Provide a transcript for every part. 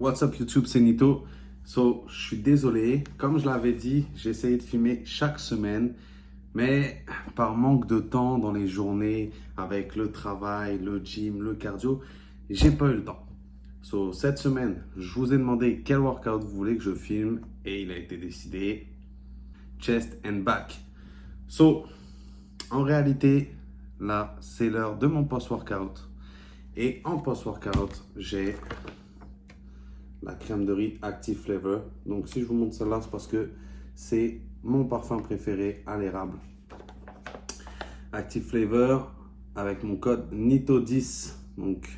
What's up YouTube, c'est Nito. Je suis désolé, comme je l'avais dit, j'ai essayé de filmer chaque semaine, mais par manque de temps dans les journées, avec le travail, le gym, le cardio, j'ai pas eu le temps. Cette semaine, je vous ai demandé quel workout vous voulez que je filme et il a été décidé, chest and back. En réalité, là, c'est l'heure de mon post-workout. Et en post-workout, j'ai la crème de riz Active Flavor. Donc si je vous montre celle-là, c'est parce que c'est mon parfum préféré à l'érable. Active Flavor avec mon code NITO10, donc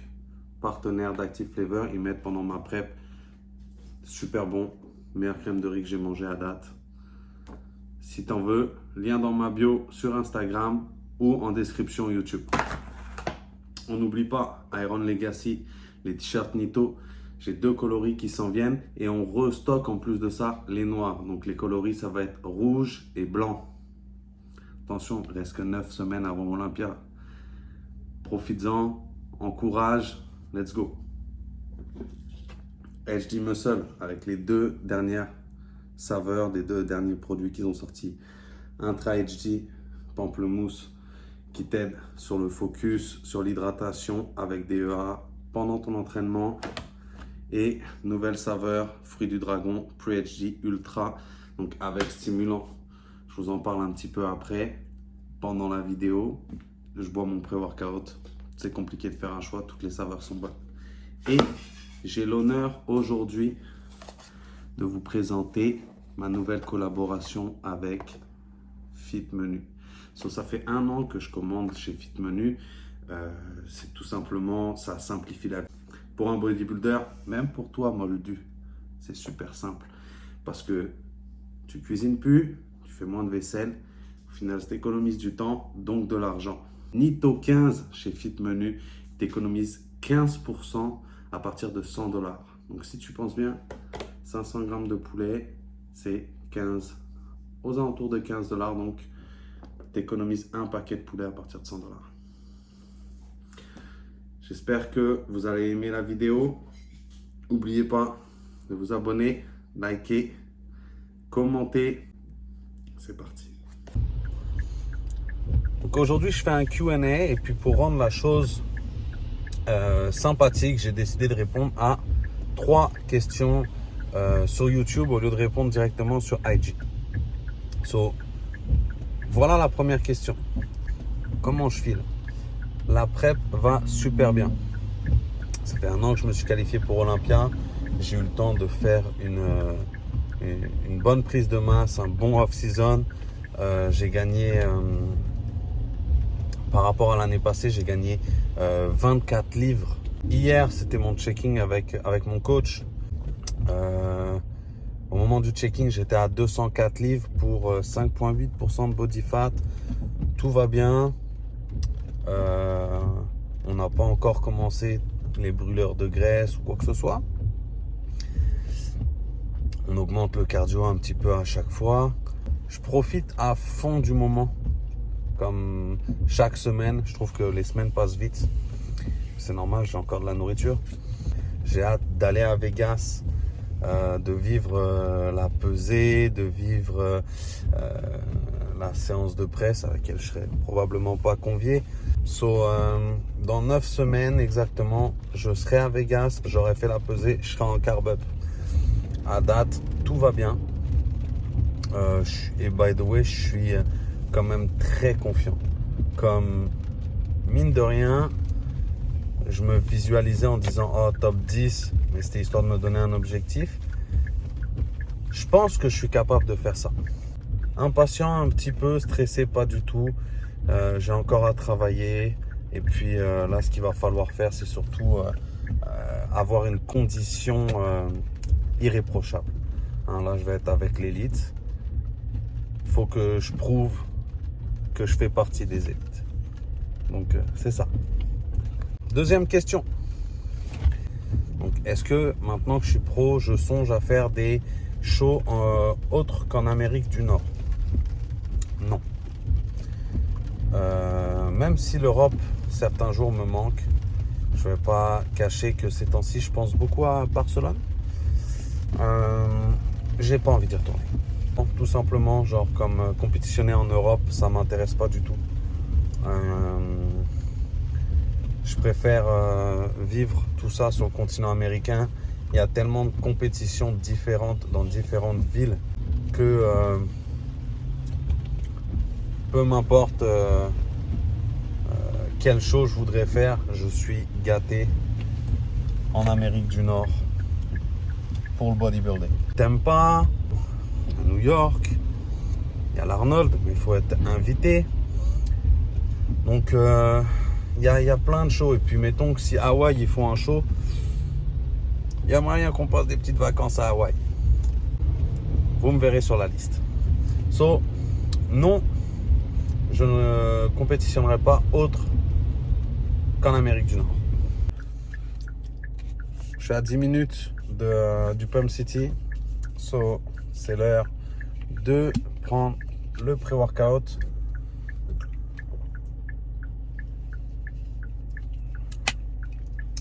partenaire d'Active Flavor. Ils mettent pendant ma prep. Super bon, meilleure crème de riz que j'ai mangée à date. Si t'en veux, lien dans ma bio sur Instagram ou en description YouTube. On n'oublie pas Iron Legacy, les t-shirts Nito. J'ai 2 coloris qui s'en viennent et on restocke en plus de ça les noirs. Donc les coloris, ça va être rouge et blanc. Attention, il reste que 9 semaines avant Olympia. Profites-en, encourage, let's go. HD Muscle avec les 2 dernières saveurs des 2 derniers produits qu'ils ont sortis. Intra HD Pamplemousse qui t'aide sur le focus, sur l'hydratation avec des EA pendant ton entraînement. Et nouvelle saveur, fruit du dragon, Pre-HD Ultra, donc avec stimulant. Je vous en parle un petit peu après, pendant la vidéo. Je bois mon pré-workout. C'est compliqué de faire un choix, toutes les saveurs sont bonnes. Et j'ai l'honneur aujourd'hui de vous présenter ma nouvelle collaboration avec Fit Menu. Ça fait 1 an que je commande chez Fit Menu. C'est tout simplement, ça simplifie la vie. Pour un bodybuilder, même pour toi, Moldu, c'est super simple. Parce que tu cuisines plus, tu fais moins de vaisselle. Au final, tu économises du temps, donc de l'argent. Nito 15 chez Fit Menu, tu économises 15% à partir de $100. Donc si tu penses bien, 500 grammes de poulet, c'est 15, aux alentours de $15. Donc tu économises un paquet de poulet à partir de $100. J'espère que vous allez aimer la vidéo. N'oubliez pas de vous abonner, liker, commenter. C'est parti. Donc aujourd'hui, je fais un Q&A et puis pour rendre la chose sympathique, j'ai décidé de répondre à 3 questions sur YouTube au lieu de répondre directement sur IG. Voilà la première question. Comment je file? La prep va super bien. Ça fait 1 an que je me suis qualifié pour Olympia. J'ai eu le temps de faire une bonne prise de masse, un bon off-season. J'ai gagné, par rapport à l'année passée, j'ai gagné 24 livres. Hier, c'était mon checking avec mon coach. Au moment du checking, j'étais à 204 livres pour 5,8% de body fat. Tout va bien. On n'a pas encore commencé les brûleurs de graisse ou quoi que ce soit. On augmente le cardio un petit peu à chaque fois. Je profite à fond du moment. Comme chaque semaine, je trouve que les semaines passent vite. C'est normal, j'ai encore de la nourriture. J'ai hâte d'aller à Vegas, de vivre la pesée, de vivre la séance de presse à laquelle je serai probablement pas convié. Dans 9 semaines exactement, je serai à Vegas, j'aurai fait la pesée, je serai en carb up. À date, tout va bien. Et by the way, je suis quand même très confiant. Comme mine de rien, je me visualisais en disant oh top 10, mais c'était histoire de me donner un objectif. Je pense que je suis capable de faire ça. Impatient un petit peu, stressé pas du tout. J'ai encore à travailler. Et puis là, ce qu'il va falloir faire, c'est surtout avoir une condition irréprochable. Là, je vais être avec l'élite. Il faut que je prouve que je fais partie des élites. Donc, c'est ça. Deuxième question. Donc, est-ce que maintenant que je suis pro, je songe à faire des shows autres qu'en Amérique du Nord? Non. Même si l'Europe, certains jours me manque, Je vais pas cacher que ces temps-ci, je pense beaucoup à Barcelone. J'ai pas envie d'y retourner. Donc, tout simplement, genre comme compétitionner en Europe, ça m'intéresse pas du tout. Je préfère vivre tout ça sur le continent américain. Il y a tellement de compétitions différentes dans différentes villes que peu m'importe quelle chose je voudrais faire, je suis gâté en Amérique du Nord pour le bodybuilding. T'aimes pas? À New York, il y a l'Arnold, mais il faut être invité. Donc il y a plein de shows. Et puis mettons que si Hawaï ils font un show, il y a moyen qu'on passe des petites vacances à Hawaï. Vous me verrez sur la liste. So, non, je ne compétitionnerai pas autre qu'en Amérique du Nord. Je suis à 10 minutes du Pump City. So, c'est l'heure de prendre le pré-workout.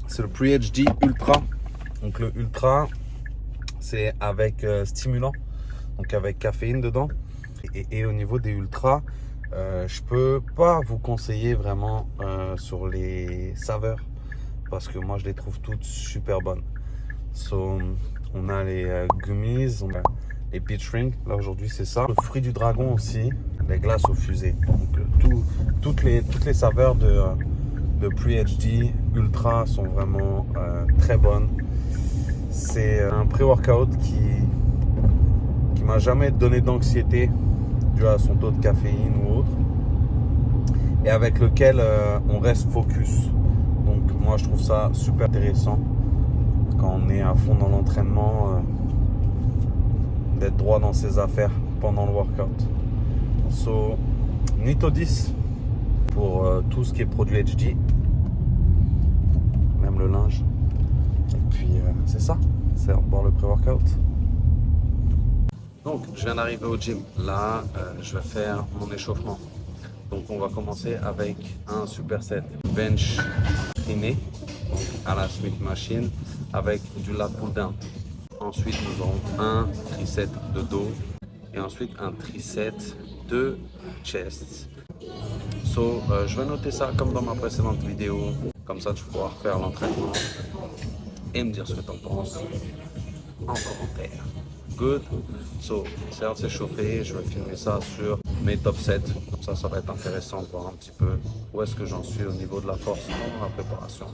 C'est le Pre-HD Ultra. Donc le Ultra, c'est avec stimulant, donc avec caféine dedans. Et au niveau des Ultras, je peux pas vous conseiller vraiment sur les saveurs parce que moi je les trouve toutes super bonnes. So, on a les gummies, on a les peach rings. Là aujourd'hui c'est ça. Le fruit du dragon aussi, les glaces aux fusées. Donc toutes les saveurs de Pre-HD Ultra sont vraiment très bonnes. C'est un pré-workout qui m'a jamais donné d'anxiété dû à son taux de caféine ou autre, et avec lequel on reste focus. Donc moi je trouve ça super intéressant quand on est à fond dans l'entraînement, d'être droit dans ses affaires pendant le workout. So, Nito 10 pour tout ce qui est produit HD, même le linge. Et puis c'est ça, c'est boire le pré-workout. Donc je viens d'arriver au gym. Là je vais faire mon échauffement. Donc on va commencer avec un superset bench incliné, donc à la Smith Machine, avec du lat pull down. Ensuite nous aurons un triset de dos et ensuite un triset de chest. So, je vais noter ça comme dans ma précédente vidéo, comme ça tu pourras refaire l'entraînement et me dire ce que tu en penses en commentaire. Good. So, c'est à s'échauffer, je vais filmer ça sur mes top 7, comme ça va être intéressant de voir un petit peu où est-ce que j'en suis au niveau de la force dans ma préparation.